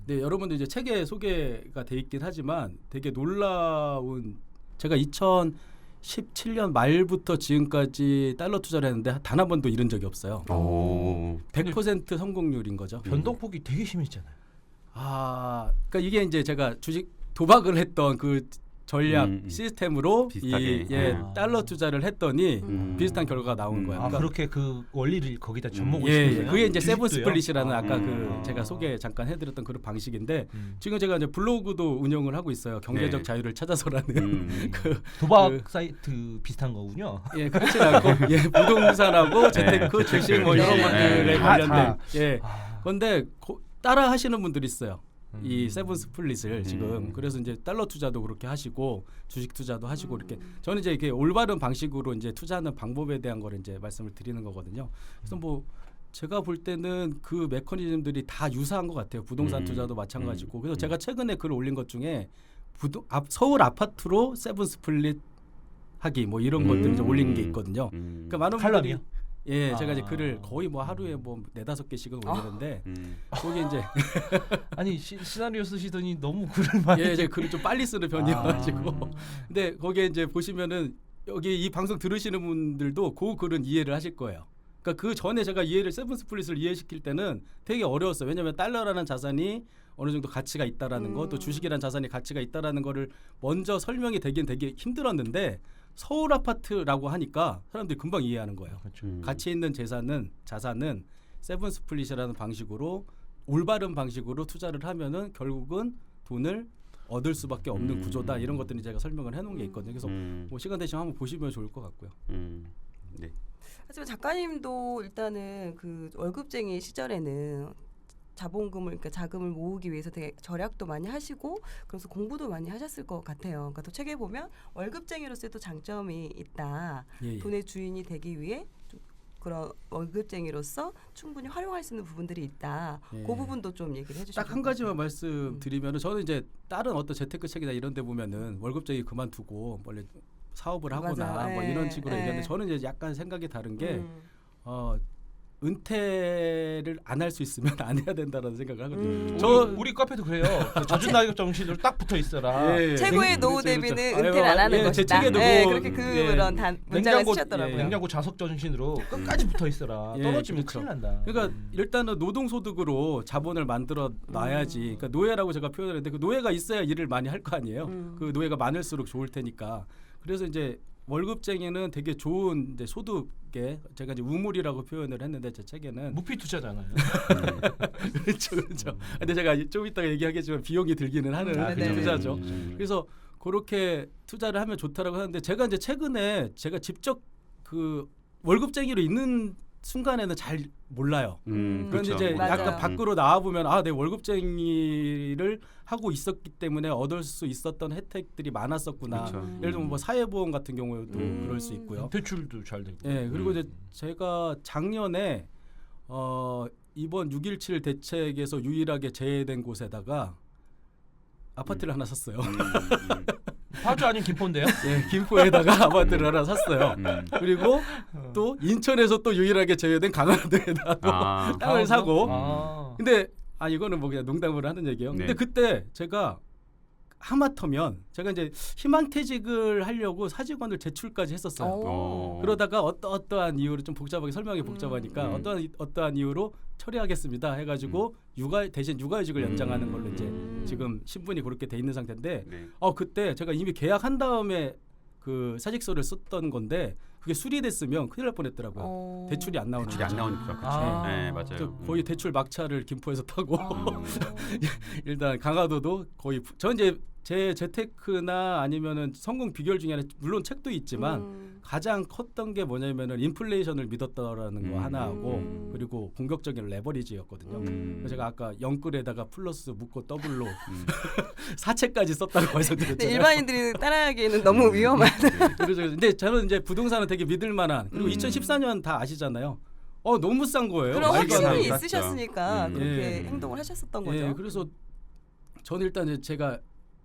네, 여러분들 이제 책에 소개가 돼 있긴 하지만 되게 놀라운 제가 2017년 말부터 지금까지 달러 투자를 했는데 단 한 번도 잃은 적이 없어요. 100% 성공률인 거죠. 변동폭이 되게 심했잖아요. 그러니까 이게 이제 제가 주식 도박을 했던 그 전략 시스템으로 비슷하게. 달러 투자를 했더니 비슷한 결과가 나온 거예요. 아, 그러니까 그렇게 그 원리를 거기다 접목을 예, 시켰어요. 그게 이제 세븐 주식도요? 스플릿이라는 아까 그 아. 제가 소개 잠깐 해드렸던 그런 방식인데 지금 제가 이제 블로그도 운영을 하고 있어요. 경제적 네. 자유를 찾아서라는 그 도박 그- 사이트 비슷한 거군요. 예, 그렇지 않고 예, 부동산하고 재테크, 주식 뭐 이런 네. 것들에 다, 관련된 예. 아. 그런데 따라 하시는 분들이 있어요. 이 음. 세븐 스플릿을 지금 그래서 이제 달러 투자도 그렇게 하시고 주식 투자도 하시고 이렇게 저는 이제 이게 올바른 방식으로 이제 투자하는 방법에 대한 거를 이제 말씀을 드리는 거거든요. 그래서 뭐 제가 볼 때는 그 메커니즘들이 다 유사한 것 같아요. 부동산 투자도 마찬가지고. 그래서 제가 최근에 글을 올린 것 중에 서울 아파트로 세븐 스플릿 하기 뭐 이런 것들 이제 올린 게 있거든요. 그러니까 많은 칼럼이요? 분들이 예, 제가 이제 아. 글을 거의 뭐 하루에 뭐 4-5개씩은 올리는데 거기 이제 아니 시나리오 쓰시더니 너무 글을 많이. 예, 제가 글을 좀 빨리 쓰는 편이어가지고 근데 거기에 이제 보시면은 여기 이 방송 들으시는 분들도 그 글은 이해를 하실 거예요. 그러니까 그 전에 제가 이해를 세븐 스플릿을 이해시킬 때는 되게 어려웠어요. 왜냐하면 달러라는 자산이 어느 정도 가치가 있다라는 거, 또 주식이라는 자산이 가치가 있다라는 거를 먼저 설명이 되긴 되게 힘들었는데 서울 아파트라고 하니까 사람들이 금방 이해하는 거예요. 그렇죠. 가치 있는 자산은 세븐 스플릿이라는 방식으로 올바른 방식으로 투자를 하면은 결국은 돈을 얻을 수밖에 없는 구조다. 이런 것들이 제가 설명을 해놓은 게 있거든요. 그래서 뭐 시간 되시면 한번 보시면 좋을 것 같고요. 네. 하지만 작가님도 일단은 그 월급쟁이 시절에는 자본금을 그러니까 자금을 모으기 위해서 되게 절약도 많이 하시고 그래서 공부도 많이 하셨을 것 같아요. 그러니까 또 책에 보면 월급쟁이로서의 또 장점이 있다. 예, 예. 돈의 주인이 되기 위해 좀 그런 월급쟁이로서 충분히 활용할 수 있는 부분들이 있다. 예. 그 부분도 좀 얘기를 해주시면 딱 한 가지만 말씀드리면은 저는 이제 다른 어떤 재테크 책이나 이런 데 보면은 월급쟁이 그만두고 원래 사업을 하거나 맞아요. 뭐 예, 이런 식으로 예. 얘기하는데 저는 이제 약간 생각이 다른 게 은퇴를 안 할 수 있으면 안 해야 된다라는 생각을 하거든요. 우리 카페도 그래요. 그 젖은 낙엽 정신으로 딱 붙어 있어라. 예, 예. 최고의 그렇죠, 노후 그렇죠. 대비는 아유, 은퇴를 안 하는 예, 제 것이다. 책에도 네, 뭐, 그렇게 예. 그런 문장을 냉장고 쓰셨더라고요. 냉장고 자석 정신으로 끝까지 붙어 있어라. 예, 떨어지면 그렇죠. 큰일 난다. 그러니까 일단은 노동소득으로 자본을 만들어 놔야지. 그러니까 노예라고 제가 표현을 했는데 그 노예가 있어야 일을 많이 할 거 아니에요. 그 노예가 많을수록 좋을 테니까. 그래서 이제 월급쟁이는 되게 좋은 이제 소득에 제가 이제 우물이라고 표현을 했는데 제 책에는 무피 투자잖아요. 그렇죠, 그렇죠. 근데 제가 좀 이따가 얘기하겠지만 비용이 들기는 하는 아, 그 네네. 투자죠. 그래서 그렇게 투자를 하면 좋다라고 하는데 제가 이제 최근에 제가 직접 그 월급쟁이로 있는 순간에는 잘 몰라요. 그런데 그렇죠. 이제 맞아요. 약간 밖으로 나와 보면 아, 내 월급쟁이를 하고 있었기 때문에 얻을 수 있었던 혜택들이 많았었구나. 그렇죠. 예를 들면 뭐 사회보험 같은 경우에도 그럴 수 있고요. 대출도 잘 되고. 예, 그리고 이제 제가 작년에 이번 6.17 대책에서 유일하게 제외된 곳에다가 아파트를 하나 샀어요. 파주 아닌 김포인데요? 예, 김포에다가 아파트를 하나 샀어요. 그리고 또 인천에서 또 유일하게 제외된 강화도에다 또 아. 땅을 사고. 아. 근데 이거는 뭐 그냥 농담으로 하는 얘기예요. 네. 근데 그때 제가 하마터면 제가 이제 희망퇴직을 하려고 사직원을 제출까지 했었어요. 그러다가 어떠한 이유로 좀 복잡하게 설명이 복잡하니까 어떠한 이유로 처리하겠습니다 해가지고 대신 육아휴직을 연장하는 걸로 이제 지금 신분이 그렇게 돼 있는 상태인데 네. 그때 제가 이미 계약한 다음에 그 사직서를 썼던 건데 그게 수리됐으면 큰일 날 뻔했더라고요. 대출이 안 나오는 대출이 안 거죠. 나오니까 그렇죠. 아. 네, 그래서 맞아요. 거의 대출 막차를 김포에서 타고 일단 강화도도 거의 저 이제 제 재테크나 아니면은 성공 비결 중에 하나 물론 책도 있지만 가장 컸던 게 뭐냐면은 인플레이션을 믿었다라는 거 하나하고 그리고 공격적인 레버리지였거든요. 그래서 제가 아까 영끌에다가 플러스 묶고 더블로 사채까지 썼다고 근데 말씀드렸잖아요. 일반인들이 따라하기에는 너무 위험한. 그래서 근데 저는 이제 부동산은 되게 믿을 만한 그리고 2014년 다 아시잖아요. 너무 싼 거예요. 그런 말도 안 확신이 나고 있으셨으니까 쌌죠. 그렇게 예. 행동을 하셨었던 거죠. 예, 그래서 저는 일단 이제 제가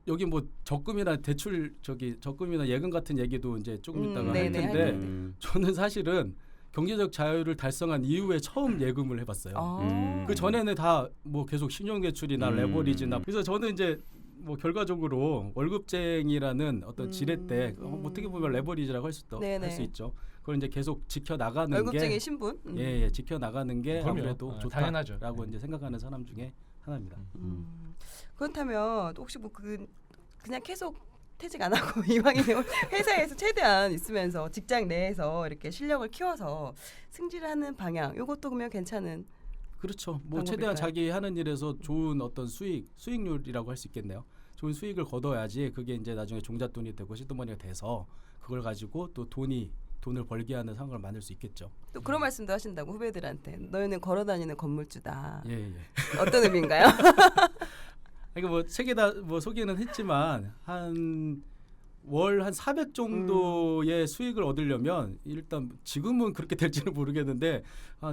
여기 뭐 적금이나 대출 적금이나 예금 같은 얘기도 이제 조금 이따가 할 네네, 할 텐데 텐데. 저는 사실은 경제적 자유를 달성한 이후에 처음 예금을 해봤어요. 그 전에는 다 뭐 계속 신용대출이나 레버리지나 그래서 저는 이제 뭐 결과적으로 월급쟁이라는 어떤 지렛대 어떻게 보면 레버리지라고 할 수 있죠. 그걸 이제 계속 지켜 나가는 월급쟁이 게 신분. 예, 지켜 나가는 게 그럼요. 아무래도 당연하죠. 좋다라고 이제 생각하는 사람 중에 하나입니다. 그렇다면 혹시 뭐 그냥 계속 퇴직 안 하고 이왕이면 회사에서 최대한 있으면서 직장 내에서 이렇게 실력을 키워서 승진을 하는 방향. 이것도 그러면 괜찮은. 그렇죠. 뭐 방법일까요? 최대한 자기 하는 일에서 좋은 어떤 수익률이라고 할 수 있겠네요. 좋은 수익을 거둬야지 그게 이제 나중에 종잣돈이 되고 시드머니가 돼서 그걸 가지고 또 돈을 벌게 하는 상황을 만들 수 있겠죠. 또 그런 말씀도 하신다고 후배들한테. 너희는 걸어다니는 건물주다. 예, 예. 어떤 의미인가요? 그러니까 뭐 책에다 뭐 소개는 했지만 월 한 400 정도의 수익을 얻으려면 일단 지금은 그렇게 될지는 모르겠는데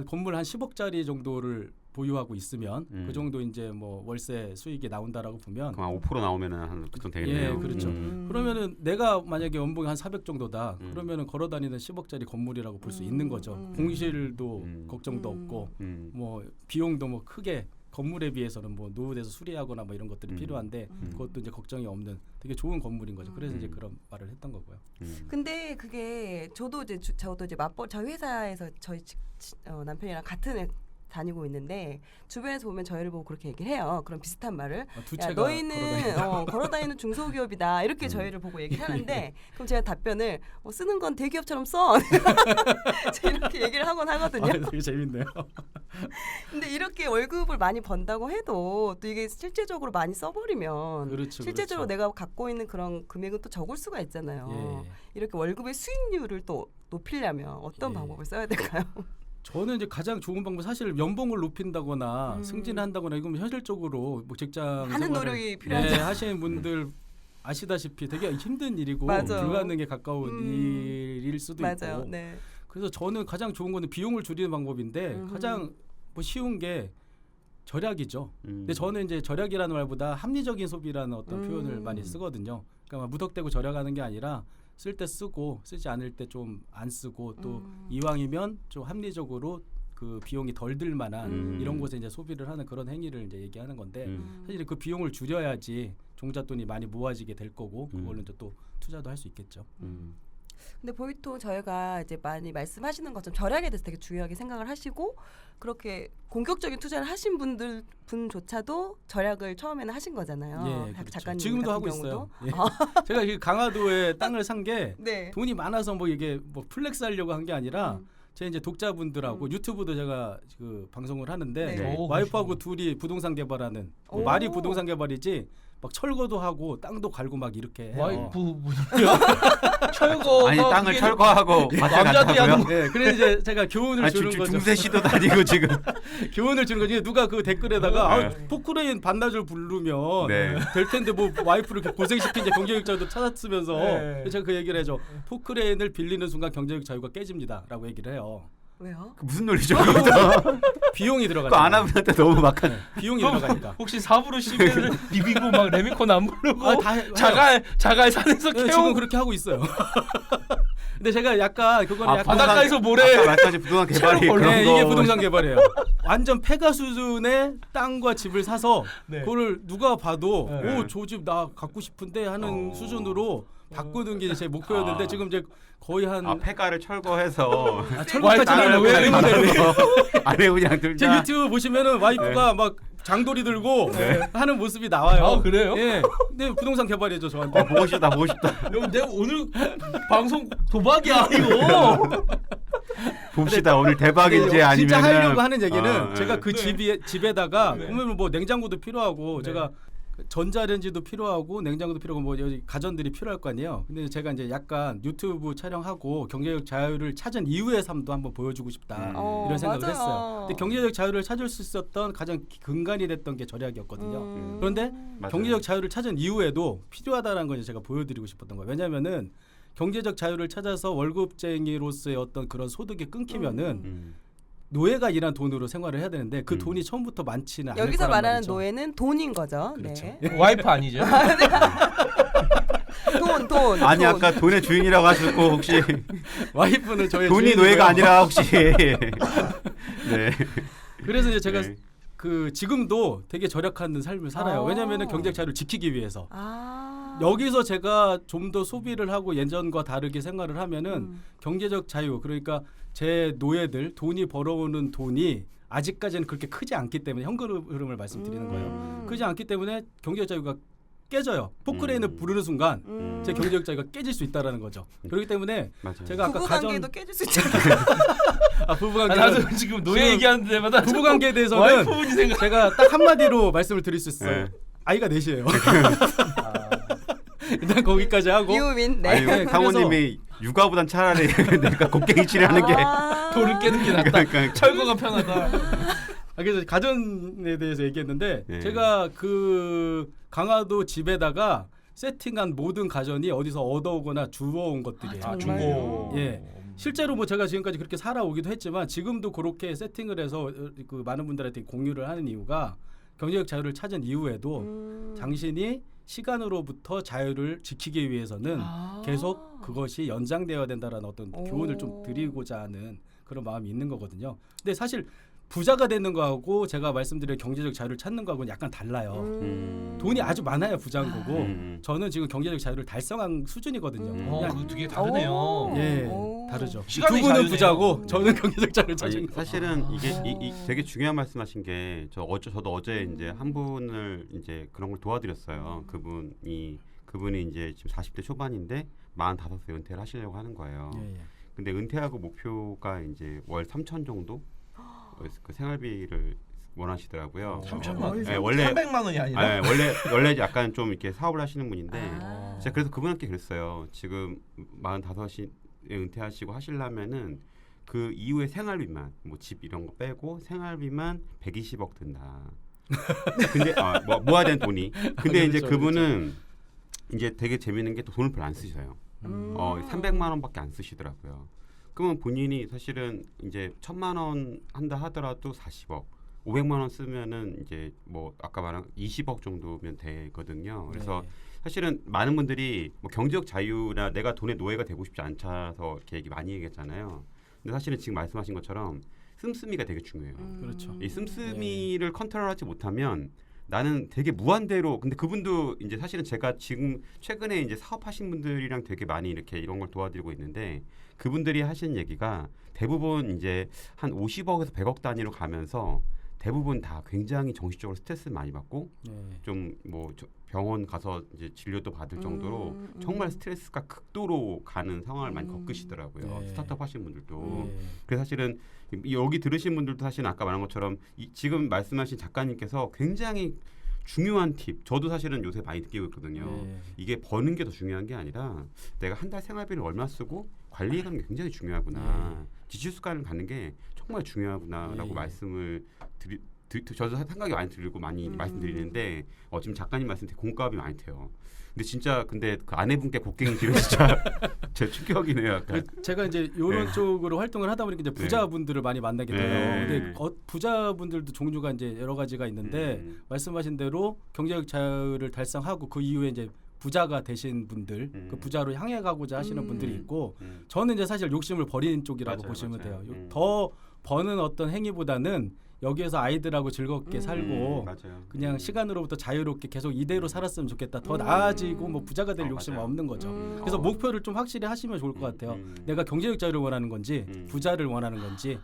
건물 한 10억짜리 정도를 보유하고 있으면 그 정도 이제 뭐 월세 수익이 나온다라고 보면 그럼 한 5% 나오면은 한 그 정도 되겠네요. 예, 그렇죠. 그러면은 내가 만약에 연봉이 한 400 정도다. 그러면은 걸어 다니는 10억짜리 건물이라고 볼 수 있는 거죠. 공실도 걱정도 없고 뭐 비용도 뭐 크게 건물에 비해서는 뭐 노후돼서 수리하거나 뭐 이런 것들이 필요한데 그것도 이제 걱정이 없는 되게 좋은 건물인 거죠. 그래서 이제 그런 말을 했던 거고요. 근데 그게 저도 이제 맞벌 저희 회사에서 저희 남편이랑 같은 다니고 있는데 주변에서 보면 저희를 보고 그렇게 얘기를 해요. 그런 비슷한 말을. 두 야, 채가 너희는 걸어다니는 중소기업이다. 이렇게 저희를 보고 얘기를 하는데 그럼 제가 답변을 쓰는 건 대기업처럼 써. 제가 이렇게 얘기를 하곤 하거든요. 되게 재밌네요. 근데 이렇게 월급을 많이 번다고 해도 또 이게 실제적으로 많이 써버리면 그렇죠, 실제적으로 그렇죠. 내가 갖고 있는 그런 금액은 또 적을 수가 있잖아요. 예. 이렇게 월급의 수익률을 또 높이려면 어떤 예. 방법을 써야 될까요? 저는 이제 가장 좋은 방법 사실 연봉을 높인다거나 승진한다거나 이건 현실적으로 뭐 직장 많은 생활을, 노력이 필요하죠. 예, 하시는 분들 아시다시피 되게 힘든 일이고 맞아. 불가능에 가까운 일일 수도 맞아요. 있고 네. 그래서 저는 가장 좋은 거는 비용을 줄이는 방법인데 가장 뭐 쉬운 게 절약이죠. 근데 저는 이제 절약이라는 말보다 합리적인 소비라는 어떤 표현을 많이 쓰거든요. 그러니까 막 무턱대고 절약하는 게 아니라 쓸 때 쓰고 쓰지 않을 때 좀 안 쓰고 또 이왕이면 좀 합리적으로 그 비용이 덜 들 만한 이런 곳에 이제 소비를 하는 그런 행위를 이제 얘기하는 건데 사실 그 비용을 줄여야지 종잣돈이 많이 모아지게 될 거고 그걸로 이제 또 투자도 할 수 있겠죠. 근데 보통 저희가 이제 많이 말씀하시는 것처럼 절약에 대해서 되게 중요하게 생각을 하시고 그렇게 공격적인 투자를 하신 분조차도 절약을 처음에는 하신 거잖아요. 예, 그렇죠. 작가님 지금도 같은 하고 경우도. 있어요. 예. 제가 이 강화도에 땅을 산 게 네. 돈이 많아서 뭐 이게 뭐 플렉스 하려고 한 게 아니라 제 이제 독자분들하고 유튜브도 제가 그 방송을 하는데 네. 오, 와이프하고 둘이 부동산 개발하는 오. 말이 부동산 개발이지 막 철거도 하고 땅도 갈고 막 이렇게 해요. 와이프분이요? 철거 아니 땅을 철거하고 밭을 남자들이 하는 간다고요? 네, 그래서 이제 제가 교훈을 주는 거죠. 중세 시도도 아니고 지금. 교훈을 주는 거지. 누가 그 댓글에다가 네. 포크레인 반나절 부르면 네. 될 텐데 뭐 와이프를 이렇게 고생시킨 이제 경제학자도 찾았으면서 네. 제가 그 얘기를 해줘. 포크레인을 빌리는 순간 경제적 자유가 깨집니다라고 얘기를 해요. 왜요? 그 무슨 논리죠? 그거 비용이 그거 들어가니까. 아나분한테 너무 막한. 비용이 들어가니까. 혹시 4부로 시계를 비비고 막 레미콘 안 부르고 아, 다 해요. 자갈 산에서 네, 지금 캐오고 그렇게 하고 있어요. 근데 제가 약간 그거는 약간 바닷가에서 모래 아까 말까지 부동산 개발이 채로 그런 네, 거. 이게 부동산 개발이에요. 완전 폐가 수준의 땅과 집을 사서 네. 그거를 누가 봐도 네. 오, 저 집 나 갖고 싶은데 하는 수준으로 바꾸는 게 제 목표였는데 아. 지금 이제 거의 한 폐가를 철거해서 철거까지는 안 하고 왜 레모델링. 안에 그냥 제 들자. 유튜브 보시면은 와이프가 막 장돌이 들고 하는 모습이 나와요. 아, 그래요? 예. 근데 부동산 개발이죠 저한테. 보고 싶다 보고 싶다. 내가 오늘 방송 도박이야 이거. 봅시다 오늘 대박인지 아니면 진짜 하려고 하는 얘기는 제가 그 네. 집에다가 네. 보면 뭐 냉장고도 필요하고 네. 제가 전자레인지도 필요하고 냉장고도 필요하고 뭐 여기 가전들이 필요할 거 아니에요. 근데 제가 이제 약간 유튜브 촬영하고 경제적 자유를 찾은 이후의 삶도 한번 보여주고 싶다 이런 생각을 맞아요. 했어요. 근데 경제적 자유를 찾을 수 있었던 가장 근간이 됐던 게 절약이었거든요. 그런데 맞아요. 경제적 자유를 찾은 이후에도 필요하다는 걸 제가 보여드리고 싶었던 거예요. 왜냐하면은 경제적 자유를 찾아서 월급쟁이로서의 어떤 그런 소득이 끊기면은 노예가 일한 돈으로 생활을 해야 되는데 그 돈이 처음부터 많지는 않을 여기서 거란 말하는 말이죠. 노예는 돈인 거죠. 그렇죠. 네. 와이프 아니죠? 돈. 아니 돈. 아까 돈의 주인이라고 하셨고 혹시 와이프는 저의 돈이 주인이고요. 노예가 아니라 혹시 네. 그래서 이제 제가 네. 그 지금도 되게 절약하는 삶을 살아요. 아. 왜냐하면 경제적 자유를 지키기 위해서. 아. 여기서 제가 좀 더 소비를 하고 예전과 다르게 생활을 하면은 경제적 자유 그러니까 제 노예들 돈이 벌어오는 돈이 아직까지는 그렇게 크지 않기 때문에 현금 흐름을 말씀드리는 거예요. 크지 않기 때문에 경제적 자유가 깨져요. 포크레인을 부르는 순간 제 경제적 자유가 깨질 수 있다라는 거죠. 그렇기 때문에 맞아요. 제가 아까 부부관계도 깨질 수 있잖아요. 부부관계 나도 지금 노예 지금 얘기하는 데마다 부부관계에 대해서는 와이프분이 생각. 제가 딱 한마디로 말씀을 드릴 수 있어요. 네. 아이가 넷이에요. 일단 거기까지 하고 이우민 네. 아니 네, 사모님이 육아보단 차라리 내가 곡괭이 칠하는 게 돌을 깨는 게 낫다. 그러니까 철거가 편하다. 그래서 가전에 대해서 얘기했는데 네. 제가 그 강화도 집에다가 세팅한 모든 가전이 어디서 얻어오거나 주워온 것들이에요. 아, 중고. 예. 실제로 뭐 제가 지금까지 그렇게 살아오기도 했지만 지금도 그렇게 세팅을 해서 그 많은 분들한테 공유를 하는 이유가 경제적 자유를 찾은 이후에도 당신이 시간으로부터 자유를 지키기 위해서는 계속 그것이 연장되어야 된다라는 어떤 교훈을 좀 드리고자 하는 그런 마음이 있는 거거든요. 근데 사실 부자가 되는 거하고 제가 말씀드린 경제적 자유를 찾는 거하고는 약간 달라요. 돈이 아주 많아야 부자인 거고 저는 지금 경제적 자유를 달성한 수준이거든요. 그냥 그 되게 다르네요. 예, 오. 다르죠. 시간이 두 분은 자유네요. 부자고 저는 경제적 자유를 아니, 찾은 거. 사실은 이게 되게 중요한 말씀하신 게 저도 어제 이제 한 분을 이제 그런 걸 도와드렸어요. 그분이 이제 지금 40대 초반인데 45세 은퇴를 하시려고 하는 거예요. 예, 예. 근데 은퇴하고 목표가 이제 월 3천 정도 그 생활비를 원하시더라고요. 3천만 원. 네, 원래 300만 원이 아니라. 원래 약간 좀 이렇게 사업을 하시는 분인데 아. 제가 그래서 그분한테 그랬어요. 지금 45에 은퇴하시고 하시려면은 그 이후에 생활비만 뭐 집 이런 거 빼고 생활비만 120억 든다. 근데 뭐 모아야 되는 돈이. 근데 이제 그렇죠, 그분은 이제 되게 재밌는 게 또 돈을 별로 안 쓰셔요. 300만 원밖에 안 쓰시더라고요. 그러면 본인이 사실은 이제 1,000만 원 한다 하더라도 40억, 500만 원 쓰면은 이제 뭐 아까 말한 20억 정도면 되거든요. 그래서 네. 사실은 많은 분들이 뭐 경제적 자유나 내가 돈의 노예가 되고 싶지 않아서 이렇게 얘기 많이 얘기했잖아요. 근데 사실은 지금 말씀하신 것처럼 씀씀이가 되게 중요해요. 그렇죠. 이 씀씀이를 컨트롤하지 못하면 나는 되게 무한대로 근데 그분도 이제 사실은 제가 지금 최근에 이제 사업하신 분들이랑 되게 많이 이렇게 이런 걸 도와드리고 있는데 그분들이 하시는 얘기가 대부분 이제 한 50억에서 100억 단위로 가면서 대부분 다 굉장히 정신적으로 스트레스를 많이 받고 네. 좀 뭐 병원 가서 이제 진료도 받을 정도로 정말 스트레스가 극도로 가는 상황을 많이 겪으시더라고요. 네. 스타트업 하시는 분들도. 네. 그래서 사실은 여기 들으신 분들도 사실은 아까 말한 것처럼 지금 말씀하신 작가님께서 굉장히 중요한 팁. 저도 사실은 요새 많이 느끼고 있거든요. 네. 이게 버는 게 더 중요한 게 아니라 내가 한 달 생활비를 얼마 쓰고 관리해가는 게 굉장히 중요하구나. 지출 습관을 갖는 게 정말 중요하구나라고 네. 말씀을 저도 생각이 많이 들고 많이 말씀드리는데 지금 작가님 말씀 되게 공감이 많이 돼요. 근데 진짜 그 아내분께 곡괭이 쥐는 진짜 제 충격이네요. 약간. 제가 이제 이런 네. 쪽으로 활동을 하다 보니까 이제 부자분들을 많이 만나게 돼요. 네. 근데 부자분들도 종류가 이제 여러 가지가 있는데 말씀하신 대로 경제적 자유를 달성하고 그 이후에 이제 부자가 되신 분들, 그 부자로 향해 가고자 하시는 분들이 있고 저는 이제 사실 욕심을 버리는 쪽이라고 맞아요, 보시면 맞아요. 돼요. 더 버는 어떤 행위보다는 여기에서 아이들하고 즐겁게 살고 맞아요. 그냥 시간으로부터 자유롭게 계속 이대로 살았으면 좋겠다. 더 나아지고 뭐 부자가 될 욕심은 맞아요. 없는 거죠. 그래서 목표를 좀 확실히 하시면 좋을 것 같아요. 내가 경제적 자유를 원하는 건지 부자를 원하는 건지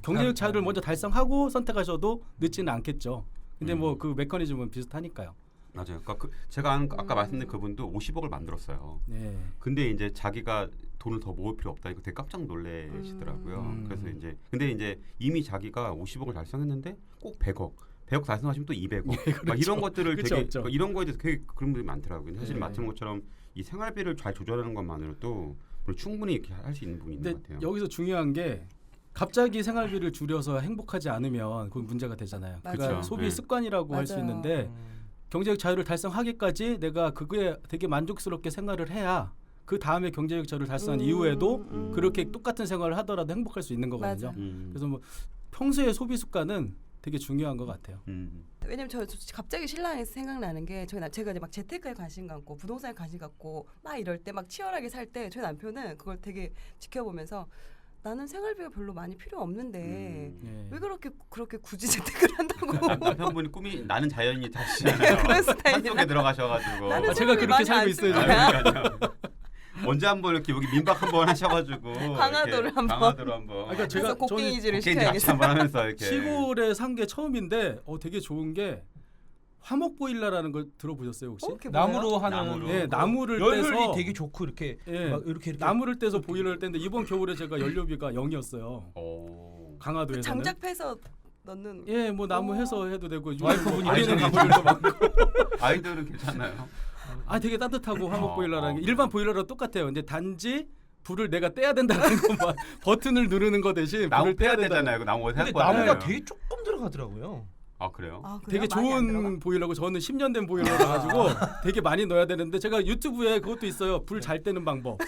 경제적 자유를 먼저 달성하고 선택하셔도 늦지는 않겠죠. 근데 뭐 그 메커니즘은 비슷하니까요. 맞아요. 그러니까 제가 아까 말씀드린 그분도 50억을 만들었어요. 네. 근데 이제 자기가 돈을 더 모을 필요 없다니까 되게 깜짝 놀래시더라고요. 그래서 근데 이제 이미 자기가 50억을 달성했는데 꼭 100억 달성하시면 또 200억. 그렇죠. 막 이런 것들을 그렇죠, 되게 없죠. 이런 거에 대해서 되게 그런 분들이 많더라고요. 사실 네. 말씀한 것처럼 이 생활비를 잘 조절하는 것만으로도 충분히 이렇게 할 수 있는 부분이 있는 근데 것 같아요. 여기서 중요한 게 갑자기 생활비를 줄여서 행복하지 않으면 그건 문제가 되잖아요. 그러니까 맞아요. 소비 네. 습관이라고 할 수 맞아요. 있는데 경제적 자유를 달성하기까지 내가 그거에 되게 만족스럽게 생활을 해야 그 다음에 경제적 자유를 달성한 이후에도 그렇게 똑같은 생활을 하더라도 행복할 수 있는 거거든요. 맞아. 그래서 뭐 평소의 소비 습관은 되게 중요한 것 같아요. 왜냐면 저 갑자기 신랑이 생각나는 게 제가 이제 막 재테크에 관심 갖고 부동산에 관심 갖고 막 이럴 때 막 치열하게 살 때 저희 남편은 그걸 되게 지켜보면서 나는 생활비가 별로 많이 필요 없는데 예. 왜 그렇게 굳이 재테크를 한다고 남편분이 꿈이 나는 자연이 다시 그런 스타일이라. 산속에 들어가셔가지고 나는 제가 그렇게 많이 살고 안 있어요. 쓰는 지금. 거야. 언제 한번 이렇게 여기 민박 한번 하셔가지고 강화도를 이렇게 한번. 강화도로 한번 그러니까 그래서 제가 곡괭이질을 곡괭이 같이 시켜야겠어. 한번 하면서 이렇게 시골에 산 게 처음인데 되게 좋은 게 화목 보일러라는 걸 들어보셨어요 혹시? 그게 뭐예요? 나무로 하는 나무로. 예, 나무를 열효율이 떼서 되게 좋고 이렇게 예, 막 이렇게 나무를 떼서 보일러를 떼는데 이번 겨울에 제가 연료비가 0이었어요. 오. 강화도에서는. 장작 패서 넣는. 예, 뭐 나무 오. 해서 해도 되고 와이프분이 아이는 아이들이 가보일도 많고. 아이들은 괜찮나요? 아 되게 따뜻하고 화목 어, 보일러라는 게 어. 일반 보일러랑 똑같아요. 근데 단지 불을 내가 떼야 된다는 것만 버튼을 누르는 거 대신 나무 불을 떼야 빼야 된다. 되잖아요. 그 나무 어디서 근데 할 거잖아요. 나무가 되게 조금 들어가더라고요. 아 그래요? 아, 그래요? 되게 많이 안 들어가? 좋은 보일러고 저는 10년 된 보일러라 가지고 되게 많이 넣어야 되는데 제가 유튜브에 그것도 있어요. 불 잘 떼는 방법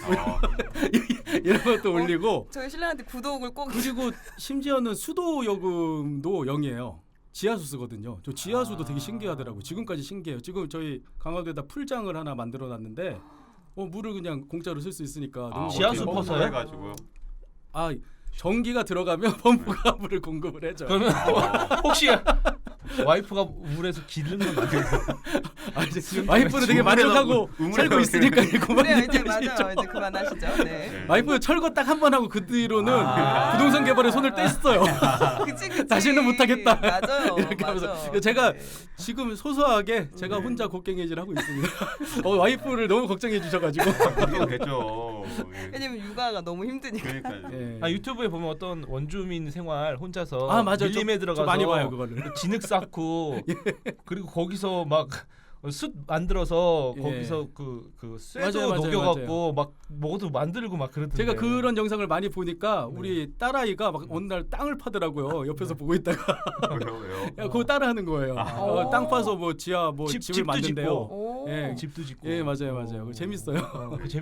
이런 것도 올리고 저희 신랑한테 구독을 꼭. 그리고 심지어는 수도 요금도 0이에요. 지하수 쓰거든요. 저 지하수도 되게 신기하더라고요. 지금까지 신기해요. 지금 저희 강화도에다 풀장을 하나 만들어 놨는데 물을 그냥 공짜로 쓸 수 있으니까 너무 지하수 좋고. 퍼서요? 해가지고요. 아 전기가 들어가면 펌프가 물을 공급을 해줘요. 그러면 혹시 와이프가 물에서 기르는 건 아니에요? 아, 이제 와이프는 되게 만족하고 살고 있으니까 그래요, 그만 이제 맞아요. 이제 그만하시죠. 네. 와이프 철거 딱 한 번 하고 그 뒤로는 아. 부동산 개발에 손을 뗐어요. 그치. 다시는 못하겠다. 맞아요. 이렇게 맞아. 하면서 제가 네. 지금 소소하게 제가 혼자 곡괭이질 하고 있습니다. 와이프를 너무 걱정해 주셔가지고. 그래도 되죠. 예. 왜냐면 육아가 너무 힘드니까. 그러니까요. 예. 아, 유튜브에 보면 어떤 원주민 생활 혼자서 아, 맞아요. 밀림에 저 들어가서 많이 봐요, 그거를. 진흙 쌓고 그리고 거기서 막 숯 만들어서 예. 거기서 그 쇠도 맞아요, 맞아요, 녹여갖고 막 뭐도 만들고 막 그러던데. 제가 그런 영상을 많이 보니까 우리 딸아이가 막 어느 날 땅을 파더라고요. 옆에서 보고 있다가 왜요? 야, 그거 따라하는 거예요. 땅 파서 뭐 지하 뭐 집을 집도 만든대요. 오. 예. 집도 짓고. 예, 맞아요. 그거 재밌어요.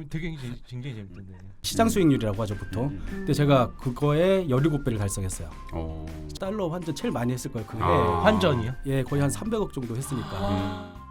되게 굉장히 재밌던데. 시장 수익률이라고 하죠 보통. 근데 제가 그거에 17배를 달성했어요. 오. 달러 환전 제일 많이 했을 거예요. 그게 아. 환전이요? 예 거의 한 300억 정도 했으니까. 와.